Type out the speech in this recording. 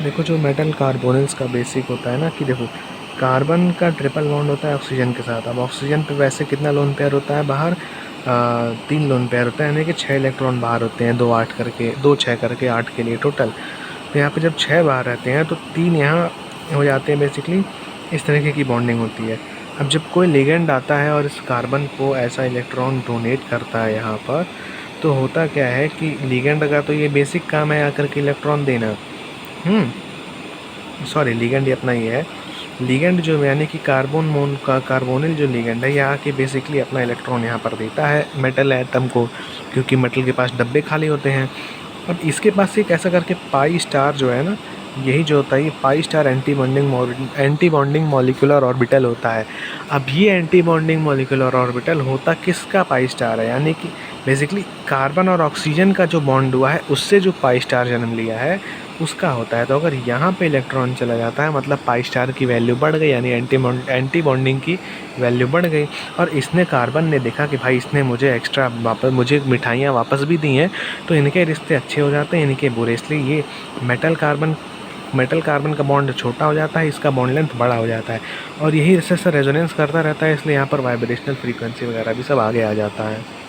देखो जो metal carbonyls का बेसिक होता है ना कि देखो कार्बन का ट्रिपल बॉन्ड होता है ऑक्सीजन के साथ। अब ऑक्सीजन पे वैसे कितना लोन पेयर होता है बाहर, 3 लोन पेयर होता है, यानी कि 6 इलेक्ट्रॉन बाहर होते हैं, 2 6 करके 8 के लिए टोटल। तो यहाँ पे जब 6 बाहर रहते हैं तो 3 यहाँ हो जाते हैं बेसिकली। इस तरीके की बॉन्डिंग होती है। अब जब कोई लिगेंड आता है और इस कार्बन को ऐसा इलेक्ट्रॉन डोनेट करता है यहाँ पर, तो होता क्या है कि लिगेंड का तो ये बेसिक काम है आकर के इलेक्ट्रॉन देना। सॉरी, लिगेंड ही अपना ये है। लिगेंड जो यानी कि कार्बोनिल जो लिगेंड है, ये आके बेसिकली अपना इलेक्ट्रॉन यहाँ पर देता है मेटल एटम को, क्योंकि मेटल के पास डब्बे खाली होते हैं। अब इसके पास एक ऐसा करके पाई स्टार जो है ना, यही जो होता है ये pi star anti bonding molecular orbital होता है। अब ये एंटी बॉन्डिंग मॉलिक्यूलर ऑर्बिटल होता किसका पाई स्टार है, यानी कि बेसिकली कार्बन और ऑक्सीजन का जो बॉन्ड हुआ है उससे जो पाई स्टार जन्म लिया है उसका होता है। तो अगर यहाँ पे इलेक्ट्रॉन चला जाता है मतलब पाई स्टार की वैल्यू बढ़ गई, यानी एंटी बॉन्डिंग की वैल्यू बढ़ गई। और इसने कार्बन ने देखा कि भाई इसने मुझे एक्स्ट्रा वापस मुझे मिठाइयाँ वापस भी दी हैं, तो इनके रिश्ते अच्छे हो जाते हैं, इनके बुरे। इसलिए ये मेटल कार्बन का बॉन्ड छोटा हो जाता है, इसका बॉन्ड लेंथ बड़ा हो जाता है, और यही इससे रेजोनेंस करता रहता है। इसलिए यहाँ पर वाइब्रेशनल फ्रीक्वेंसी वगैरह भी सब आगे आ जाता है।